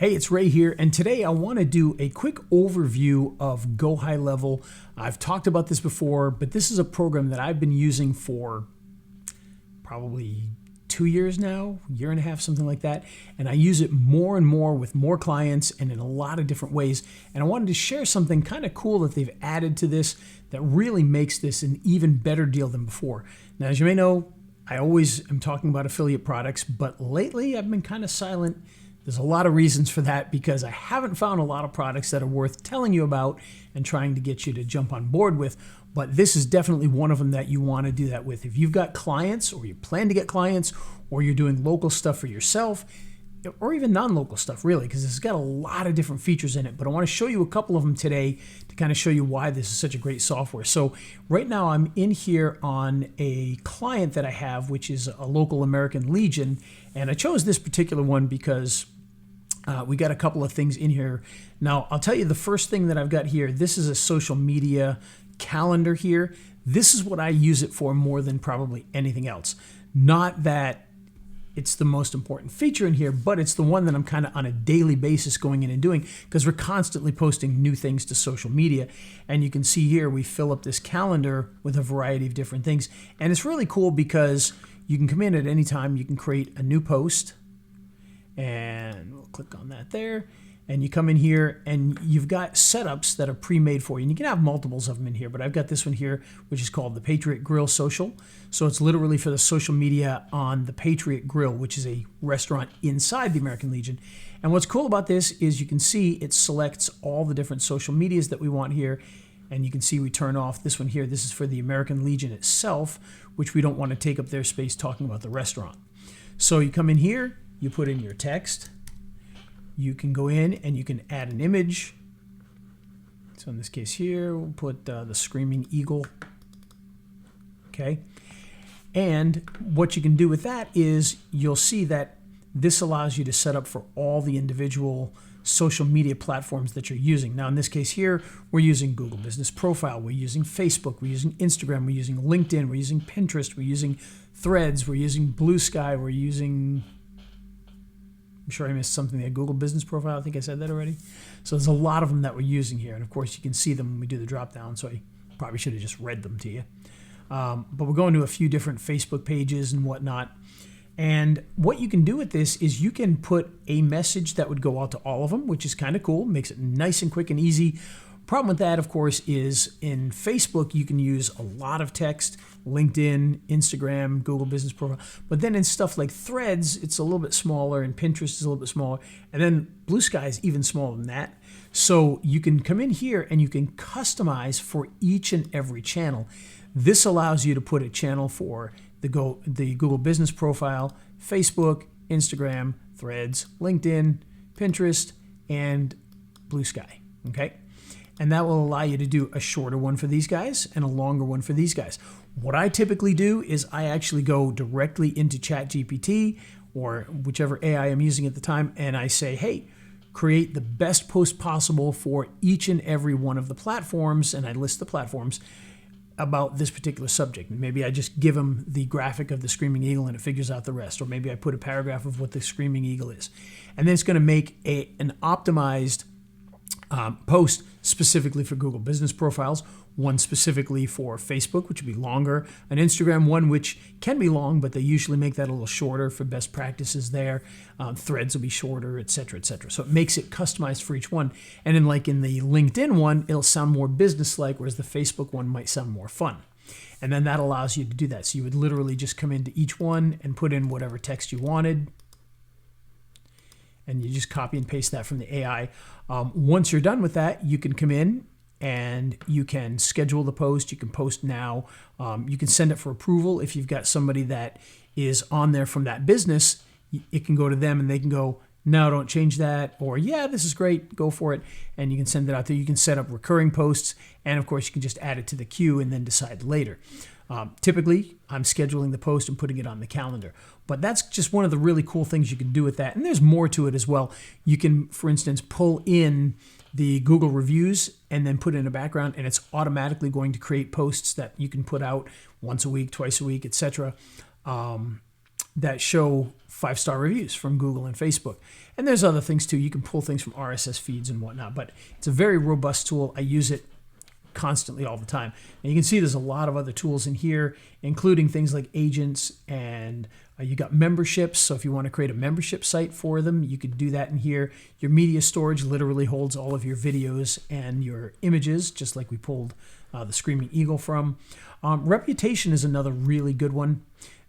Hey, it's Ray here, and today I want to do a quick overview of Go High Level. I've talked about this before, but this is a program that I've been using for probably 2 years now, year and a half, something like that. And I use it more and more with more clients and in a lot of different ways. And I wanted to share something kind of cool that they've added to this that really makes this an even better deal than before. Now, as you may know, I always am talking about affiliate products, but lately I've been kind of silent. There's a lot of reasons for that because I haven't found a lot of products that are worth telling you about and trying to get you to jump on board with. But this is definitely one of them that you want to do that with. If you've got clients or you plan to get clients or you're doing local stuff for yourself or even non-local stuff really, because it's got a lot of different features in it. But I want to show you a couple of them today to kind of show you why this is such a great software. So right now I'm in here on a client that I have, which is a local American Legion. And I chose this particular one because we got a couple of things in here. Now, I'll tell you the first thing that I've got here. This is a social media calendar here. This is what I use it for more than probably anything else. Not that it's the most important feature in here, but it's the one that I'm kind of on a daily basis going in and doing because we're constantly posting new things to social media. And you can see here we fill up this calendar with a variety of different things. And it's really cool because you can come in at any time. You can create a new post. And we'll click on that there. And you come in here and you've got setups that are pre-made for you. And you can have multiples of them in here, but I've got this one here, which is called the Patriot Grill Social. So it's literally for the social media on the Patriot Grill, which is a restaurant inside the American Legion. And what's cool about this is you can see it selects all the different social medias that we want here. And you can see we turn off this one here. This is for the American Legion itself, which we don't want to take up their space talking about the restaurant. So you come in here, you put in your text. You can go in and you can add an image. So in this case here, we'll put the screaming eagle. Okay. And what you can do with that is you'll see that this allows you to set up for all the individual social media platforms that you're using. Now in this case here, we're using Google Business Profile, we're using Facebook, we're using Instagram, we're using LinkedIn, we're using Pinterest, we're using Threads, we're using Blue Sky, we're using, I'm sure I missed something there, Google Business Profile, I think I said that already. So there's a lot of them that we're using here, and of course you can see them when we do the drop down, so I probably should have just read them to you. But we're going to a few different Facebook pages and whatnot. And what you can do with this is you can put a message that would go out to all of them, which is kind of cool, makes it nice and quick and easy. Problem with that, of course, is in Facebook, you can use a lot of text, LinkedIn, Instagram, Google Business Profile. But then in stuff like Threads, it's a little bit smaller, and Pinterest is a little bit smaller. And then Blue Sky is even smaller than that. So you can come in here and you can customize for each and every channel. This allows you to put a channel for the Google Business Profile, Facebook, Instagram, Threads, LinkedIn, Pinterest, and Blue Sky. Okay? And that will allow you to do a shorter one for these guys and a longer one for these guys. What I typically do is I actually go directly into ChatGPT or whichever AI I'm using at the time, and I say, hey, create the best post possible for each and every one of the platforms, and I list the platforms about this particular subject. Maybe I just give them the graphic of the screaming eagle and it figures out the rest, or maybe I put a paragraph of what the screaming eagle is. And then it's going to make an optimized post specifically for Google Business Profiles, one specifically for Facebook, which would be longer, an Instagram one, which can be long, but they usually make that a little shorter for best practices there. Threads will be shorter, et cetera, et cetera. So it makes it customized for each one. And then like in the LinkedIn one, it'll sound more business-like, whereas the Facebook one might sound more fun. And then that allows you to do that. So you would literally just come into each one and put in whatever text you wanted. And you just copy and paste that from the AI. Once you're done with that, you can come in and you can schedule the post. You can post now. You can send it for approval. If you've got somebody that is on there from that business, it can go to them and they can go, no, don't change that. Or, yeah, this is great. Go for it. And you can send it out there. You can set up recurring posts. And, of course, you can just add it to the queue and then decide later. Typically, I'm scheduling the post and putting it on the calendar. But that's just one of the really cool things you can do with that. And there's more to it as well. You can, for instance, pull in the Google reviews and then put in a background, and it's automatically going to create posts that you can put out once a week, twice a week, etc. that show 5-star reviews from Google and Facebook. And there's other things too. You can pull things from RSS feeds and whatnot, but it's a very robust tool. I use it constantly all the time. And you can see there's a lot of other tools in here, including things like agents, and you got memberships. So if you want to create a membership site for them, you could do that in here. Your media storage literally holds all of your videos and your images, just like we pulled the Screaming Eagle from. Reputation is another really good one.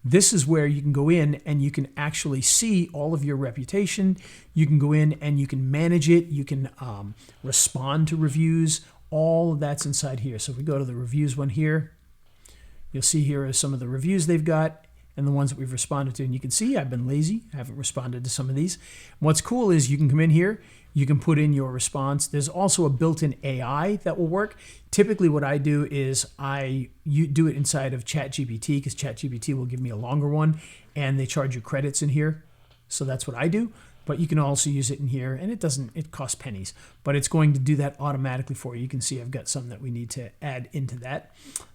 This is where you can go in and you can actually see all of your reputation. You can go in and you can manage it. You can respond to reviews. All of that's inside here. So if we go to the reviews one here, you'll see here are some of the reviews they've got and the ones that we've responded to. And you can see I've been lazy. I haven't responded to some of these. What's cool is you can come in here, you can put in your response. There's also a built-in AI that will work. Typically what I do is you do it inside of ChatGPT, because ChatGPT will give me a longer one and they charge you credits in here. So that's what I do. But you can also use it in here, and it costs pennies, but it's going to do that automatically for you. You can see I've got some that we need to add into that.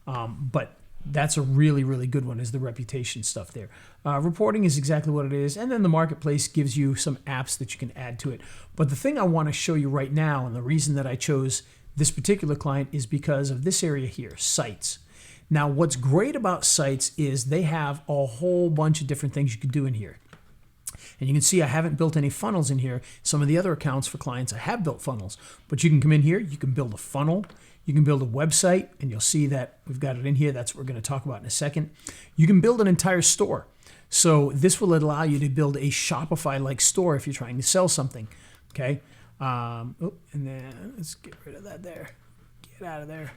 But that's a really, really good one, is the reputation stuff there. Reporting is exactly what it is. And then the marketplace gives you some apps that you can add to it. But the thing I want to show you right now, and the reason that I chose this particular client, is because of this area here, sites. Now, what's great about sites is they have a whole bunch of different things you can do in here. And you can see I haven't built any funnels in here. Some of the other accounts for clients, I have built funnels. But you can come in here, you can build a funnel, you can build a website, and you'll see that we've got it in here. That's what we're going to talk about in a second. You can build an entire store. So this will allow you to build a Shopify-like store if you're trying to sell something. Okay. And then let's get rid of that there. Get out of there.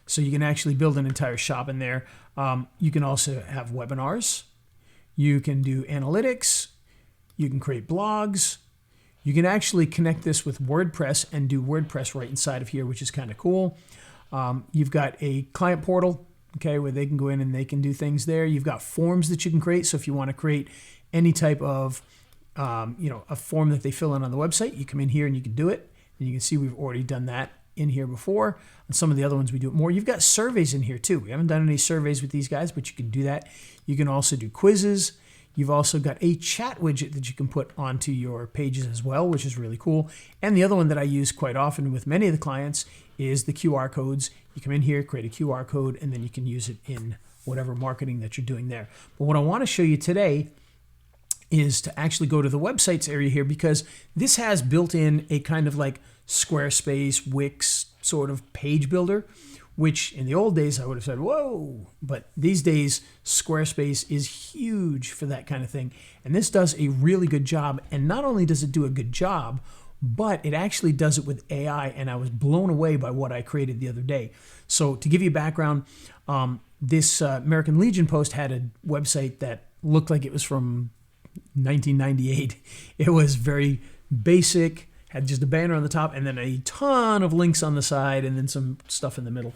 So you can actually build an entire shop in there. You can also have webinars. You can do analytics. You can create blogs. You can actually connect this with WordPress and do WordPress right inside of here, which is kind of cool. You've got a client portal, okay, where they can go in and they can do things there. You've got forms that you can create. So if you want to create any type of, a form that they fill in on the website, you come in here and you can do it. And you can see we've already done that in here before. And some of the other ones we do it more. You've got surveys in here too. We haven't done any surveys with these guys, but you can do that. You can also do quizzes. You've also got a chat widget that you can put onto your pages as well, which is really cool. And the other one that I use quite often with many of the clients is the QR codes. You come in here, create a QR code, and then you can use it in whatever marketing that you're doing there. But what I want to show you today is to actually go to the websites area here, because this has built in a kind of like Squarespace, Wix sort of page builder, which in the old days I would have said, whoa, but these days Squarespace is huge for that kind of thing. And this does a really good job. And not only does it do a good job, but it actually does it with AI. And I was blown away by what I created the other day. So to give you background, this American Legion post had a website that looked like it was from 1998. It was very basic, had just a banner on the top and then a ton of links on the side and then some stuff in the middle.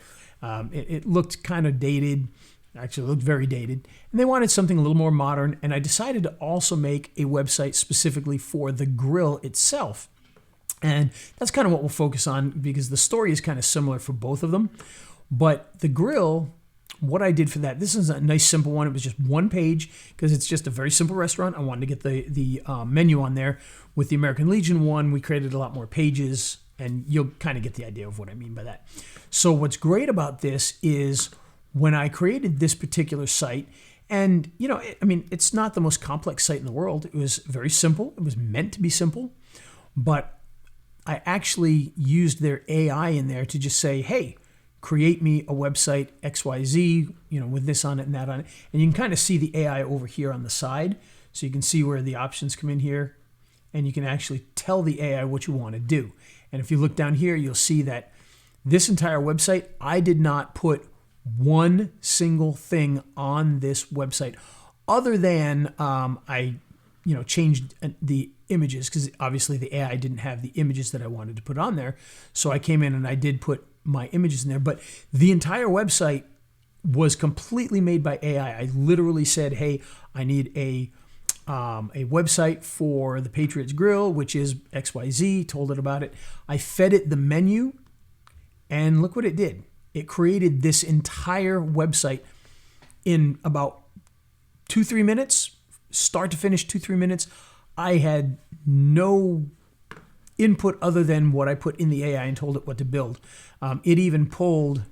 It looked kind of dated. Actually, it looked very dated. And they wanted something a little more modern. And I decided to also make a website specifically for the grill itself. And that's kind of what we'll focus on, because the story is kind of similar for both of them. But the grill, what I did for that, this is a nice simple one. It was just one page because it's just a very simple restaurant. I wanted to get the menu on there. With the American Legion one, we created a lot more pages, and you'll kind of get the idea of what I mean by that. So what's great about this is when I created this particular site, and it's not the most complex site in the world. It was very simple. It was meant to be simple, but I actually used their AI in there to just say, hey, create me a website XYZ, with this on it and that on it. And you can kind of see the AI over here on the side. So you can see where the options come in here, and you can actually tell the AI what you want to do. And if you look down here, you'll see that this entire website, I did not put one single thing on this website other than I changed the images, because obviously the AI didn't have the images that I wanted to put on there. So I came in and I did put my images in there, but the entire website was completely made by AI. I literally said, hey, I need a website for the Patriot's Grill, which is XYZ, told it about it. I fed it the menu, and look what it did. It created this entire website in about 2-3 minutes, start to finish, 2-3 minutes. I had no input other than what I put in the AI and told it what to build. It even pulled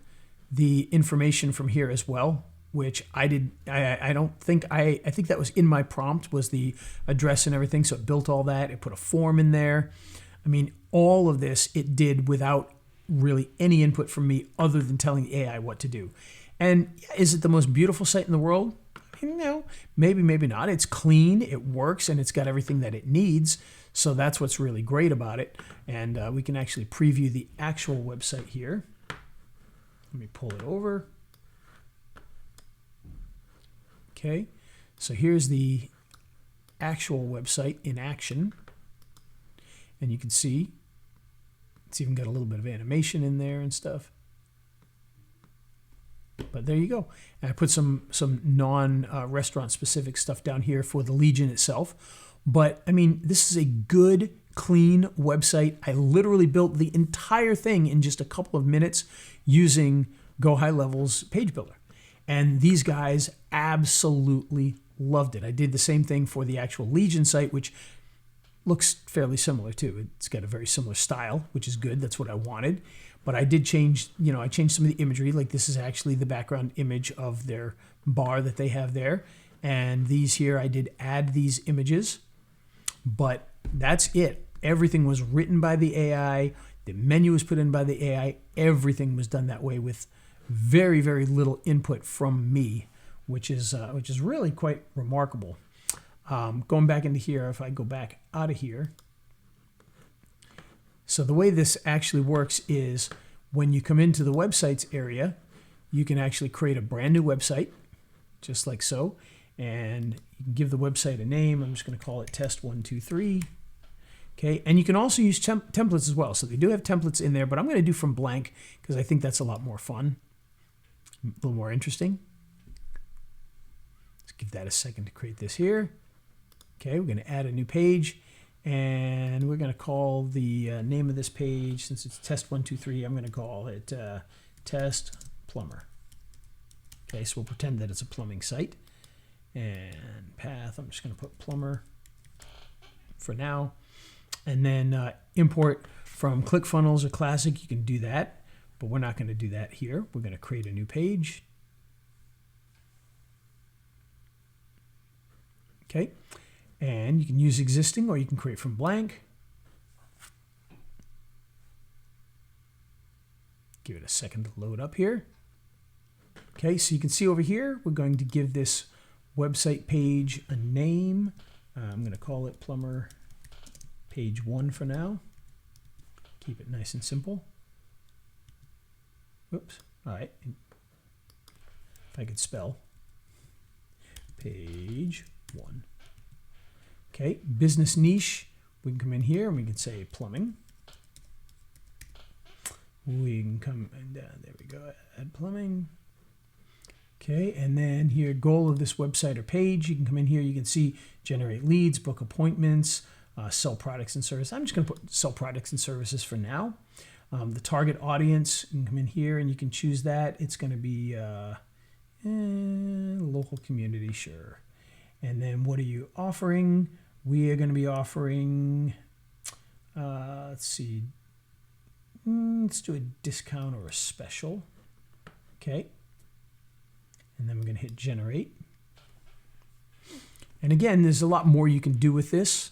the information from here as well, which I did. I don't think I think that was in my prompt, was the address and everything. So it built all that. It put a form in there. I mean, all of this it did without really any input from me other than telling the AI what to do. And is it the most beautiful site in the world? No, maybe, maybe not. It's clean, it works, and it's got everything that it needs. So that's what's really great about it. And we can actually preview the actual website here. Let me pull it over. Okay, so here's the actual website in action. And you can see it's even got a little bit of animation in there and stuff. But there you go. And I put some non-restaurant specific stuff down here for the Legion itself. But I mean, this is a good, clean website. I literally built the entire thing in just a couple of minutes using Go High Level's page builder. And these guys absolutely loved it. I did the same thing for the actual Legion site, which looks fairly similar too. It's got a very similar style, which is good. That's what I wanted. But I did change, I changed some of the imagery. Like this is actually the background image of their bar that they have there. And these here, I did add these images. But that's it. Everything was written by the AI. The menu was put in by the AI. Everything was done that way with very, very little input from me, which is really quite remarkable. Going back into here, if I go back out of here. So the way this actually works is when you come into the websites area, you can actually create a brand new website, just like so. And you can give the website a name. I'm just going to call it test123. Okay, and you can also use templates as well. So they do have templates in there, but I'm going to do from blank because I think that's a lot more fun, a little more interesting. Let's give that a second to create this here. Okay, we're going to add a new page, and we're going to call the name of this page, since it's test123, I'm going to call it test plumber. Okay, so we'll pretend that it's a plumbing site. And path, I'm just going to put plumber for now. And then import from ClickFunnels or Classic, you can do that, but we're not going to do that here. We're going to create a new page. Okay, and you can use existing or you can create from blank. Give it a second to load up here. Okay, so you can see over here, we're going to give this website page a name. I'm going to call it plumber page 1 for now. Keep it nice and simple. Whoops. All right. If I could spell. Page 1. Okay. Business niche. We can come in here and we can say plumbing. We can come and there we go. Add plumbing. Okay, and then here, goal of this website or page, you can come in here, you can see generate leads, book appointments, sell products and services. I'm just going to put sell products and services for now. The target audience, you can come in here and you can choose that. It's going to be local community, sure. And then what are you offering? We are going to be offering, let's see, let's do a discount or a special. Okay. And then we're going to hit generate. And again, there's a lot more you can do with this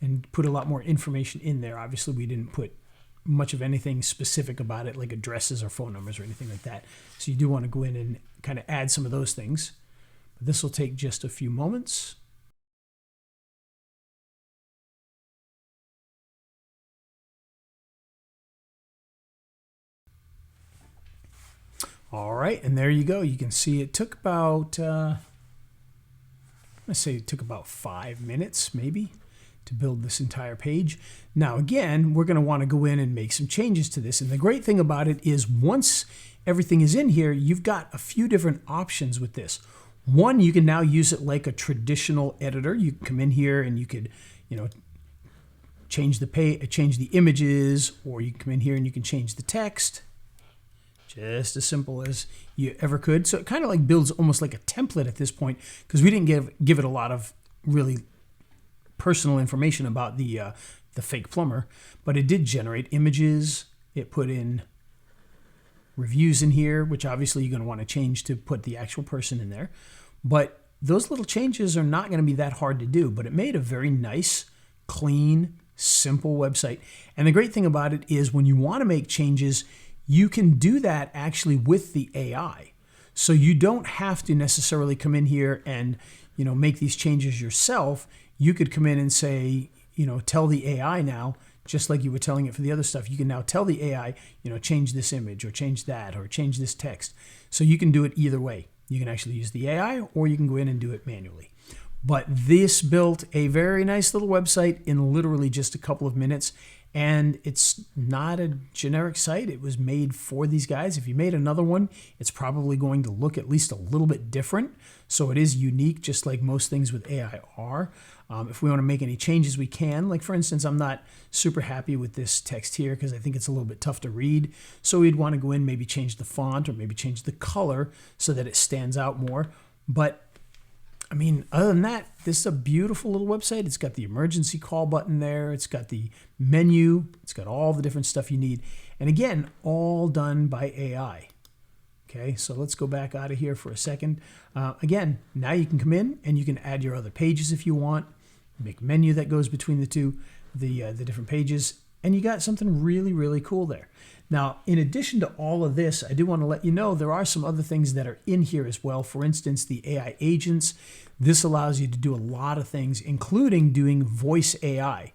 and put a lot more information in there. Obviously, we didn't put much of anything specific about it, like addresses or phone numbers or anything like that. So you do want to go in and kind of add some of those things. But this will take just a few moments. All right, and there you go. You can see it took about, let's say it took about 5 minutes maybe to build this entire page. Now again, we're going to want to go in and make some changes to this. And the great thing about it is once everything is in here, you've got a few different options with this. One, you can now use it like a traditional editor. You can come in here and you could, change the images, or you can come in here and you can change the text. just as simple as you ever could. So it kind of like builds almost like a template at this point, because we didn't give it a lot of really personal information about the fake plumber, but it did generate images. It put in reviews in here, which obviously you're going to want to change to put the actual person in there. But those little changes are not going to be that hard to do, but it made a very nice, clean, simple website. And the great thing about it is when you want to make changes, you can do that actually with the AI. So you don't have to necessarily come in here and, make these changes yourself. You could come in and say, tell the AI now, just like you were telling it for the other stuff. You can now tell the AI, change this image or change that or change this text. So you can do it either way. You can actually use the AI or you can go in and do it manually. But this built a very nice little website in literally just a couple of minutes. And it's not a generic site. It was made for these guys. If you made another one, it's probably going to look at least a little bit different. So it is unique, just like most things with AI are. If we want to make any changes, we can. Like, for instance, I'm not super happy with this text here because I think it's a little bit tough to read. So we'd want to go in, maybe change the font or maybe change the color so that it stands out more. But other than that, this is a beautiful little website. It's got the emergency call button there. It's got the menu. It's got all the different stuff you need. And again, all done by AI. Okay, so let's go back out of here for a second. Again, now you can come in and you can add your other pages if you want. Make a menu that goes between the two, the different pages. And you got something really, really cool there. Now, in addition to all of this, I do want to let you know there are some other things that are in here as well. For instance, the AI agents. This allows you to do a lot of things, including doing voice AI.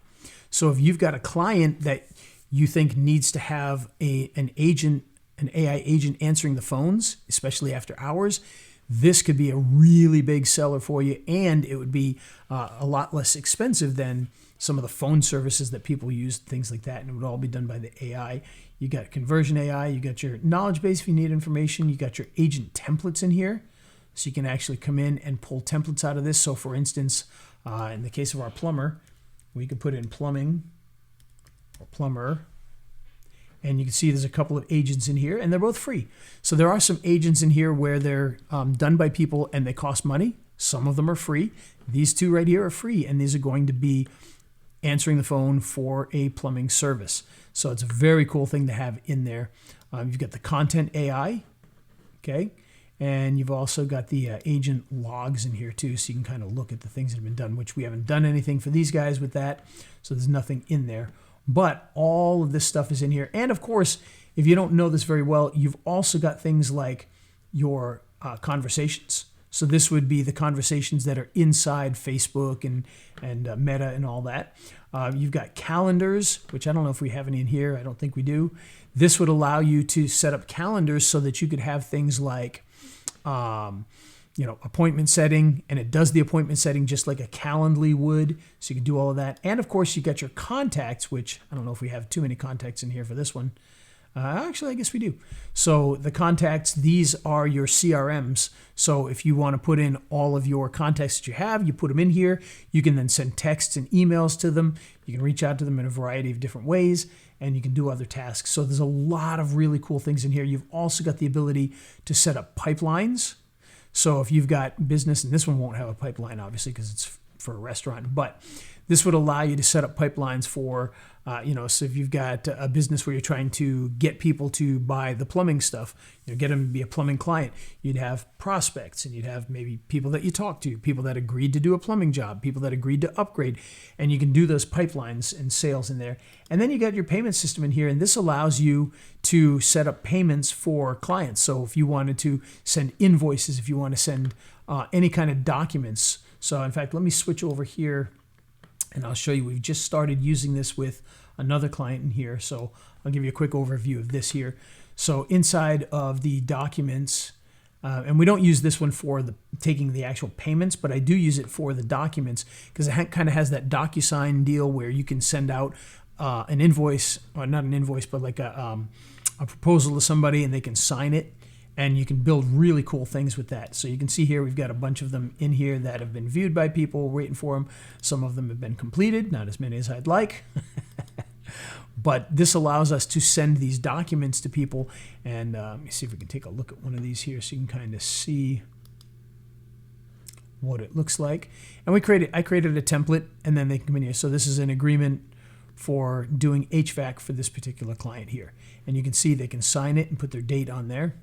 So if you've got a client that you think needs to have an AI agent answering the phones, especially after hours, this could be a really big seller for you, and it would be a lot less expensive than some of the phone services that people use, things like that, and it would all be done by the AI. You got conversion AI, you got your knowledge base if you need information, you got your agent templates in here, so you can actually come in and pull templates out of this. So for instance, in the case of our plumber, we could put in plumbing or plumber, and you can see there's a couple of agents in here, and they're both free. So there are some agents in here where they're done by people and they cost money. Some of them are free. These two right here are free, and these are going to be answering the phone for a plumbing service. So it's a very cool thing to have in there. You've got the content AI, okay? And you've also got the agent logs in here too, so you can kind of look at the things that have been done, which we haven't done anything for these guys with that, so there's nothing in there. But all of this stuff is in here. And of course, if you don't know this very well, you've also got things like your conversations. So this would be the conversations that are inside Facebook and Meta and all that. You've got calendars, which I don't know if we have any in here. I don't think we do. This would allow you to set up calendars so that you could have things like appointment setting, and it does the appointment setting just like a Calendly would. So you can do all of that. And of course, you got your contacts, which I don't know if we have too many contacts in here for this one. Actually, I guess we do. So the contacts, these are your CRMs. So if you want to put in all of your contacts that you have, you put them in here. You can then send texts and emails to them. You can reach out to them in a variety of different ways, and you can do other tasks. So there's a lot of really cool things in here. You've also got the ability to set up pipelines. So if you've got business, and this one won't have a pipeline, obviously, because it's for a restaurant, but this would allow you to set up pipelines for, so if you've got a business where you're trying to get people to buy the plumbing stuff, get them to be a plumbing client, you'd have prospects, and you'd have maybe people that you talk to, people that agreed to do a plumbing job, people that agreed to upgrade, and you can do those pipelines and sales in there. And then you got your payment system in here, and this allows you to set up payments for clients. So if you wanted to send invoices, if you want to send any kind of documents. So in fact, let me switch over here and I'll show you. We've just started using this with another client in here. So I'll give you a quick overview of this here. So inside of the documents, and we don't use this one for taking the actual payments, but I do use it for the documents because it kind of has that DocuSign deal where you can send out an invoice, or not an invoice, but like a proposal to somebody and they can sign it. And you can build really cool things with that. So you can see here, we've got a bunch of them in here that have been viewed by people, waiting for them. Some of them have been completed, not as many as I'd like. But this allows us to send these documents to people. And let me see if we can take a look at one of these here so you can kind of see what it looks like. And I created a template, and then they can come in here. So this is an agreement for doing HVAC for this particular client here. And you can see they can sign it and put their date on there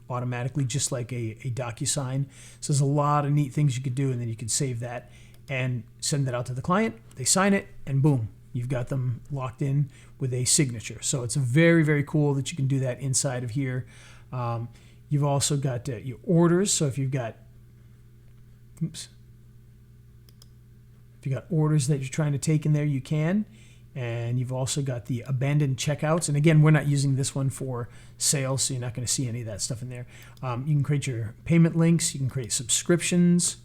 automatically, just like a DocuSign. So there's a lot of neat things you could do, and then you could save that and send that out to the client. They sign it, and boom, you've got them locked in with a signature. So it's very, very cool that you can do that inside of here. You've also got your orders. So if you've got, if you got orders that you're trying to take in there, you can. And you've also got the abandoned checkouts. And again, we're not using this one for sales, so you're not going to see any of that stuff in there. You can create your payment links. You can create subscriptions,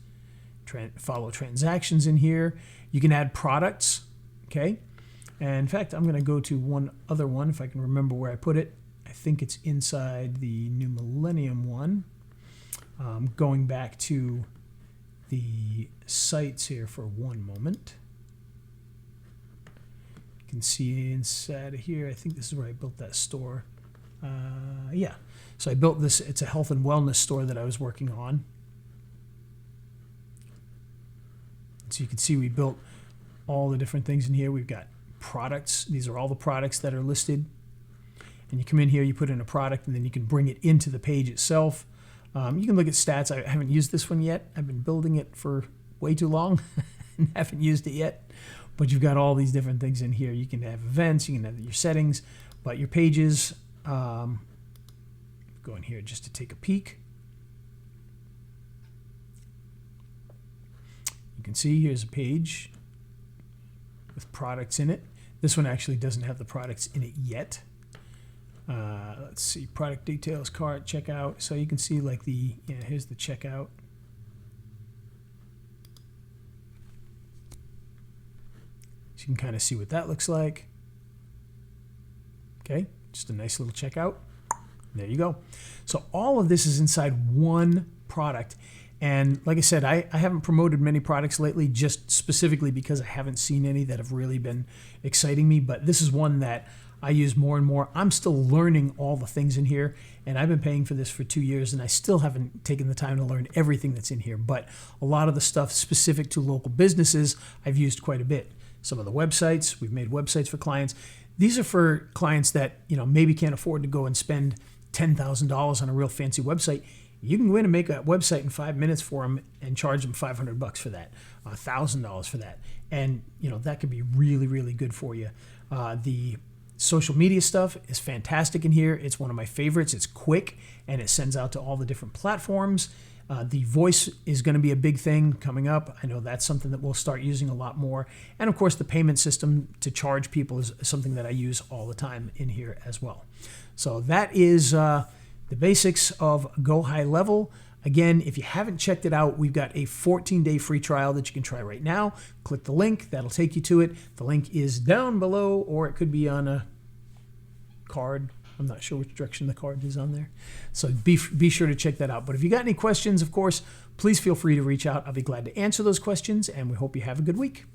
follow transactions in here. You can add products, okay? And in fact, I'm going to go to one other one if I can remember where I put it. I think it's inside the New Millennium one. Going back to the sites here for one moment. You can see inside of here, I think this is where I built that store. Yeah, so I built this, it's a health and wellness store that I was working on. So you can see we built all the different things in here. We've got products. These are all the products that are listed. And you come in here, you put in a product, and then you can bring it into the page itself. You can look at stats. I haven't used this one yet. I've been building it for way too long and haven't used it yet. But you've got all these different things in here. You can have events, you can have your settings, but your pages, go in here just to take a peek. You can see here's a page with products in it. This one actually doesn't have the products in it yet. Let's see, product details, cart, checkout. So you can see like here's the checkout. So you can kind of see what that looks like. Okay, just a nice little checkout. There you go. So all of this is inside one product. And like I said, I haven't promoted many products lately, just specifically because I haven't seen any that have really been exciting me. But this is one that I use more and more. I'm still learning all the things in here, and I've been paying for this for 2 years, and I still haven't taken the time to learn everything that's in here. But a lot of the stuff specific to local businesses, I've used quite a bit. Some of the websites, we've made websites for clients. These are for clients that maybe can't afford to go and spend $10,000 on a real fancy website. You can go in and make a website in 5 minutes for them and charge them $500 for that, $1,000 for that. And that could be really, really good for you. The social media stuff is fantastic in here. It's one of my favorites. It's quick, and it sends out to all the different platforms. The voice is going to be a big thing coming up. I know that's something that we'll start using a lot more. And of course, the payment system to charge people is something that I use all the time in here as well. So that is the basics of Go High Level. Again, if you haven't checked it out, we've got a 14-day free trial that you can try right now. Click the link. That'll take you to it. The link is down below, or it could be on a card. I'm not sure which direction the card is on there. So be sure to check that out. But if you got any questions, of course, please feel free to reach out. I'll be glad to answer those questions, and we hope you have a good week.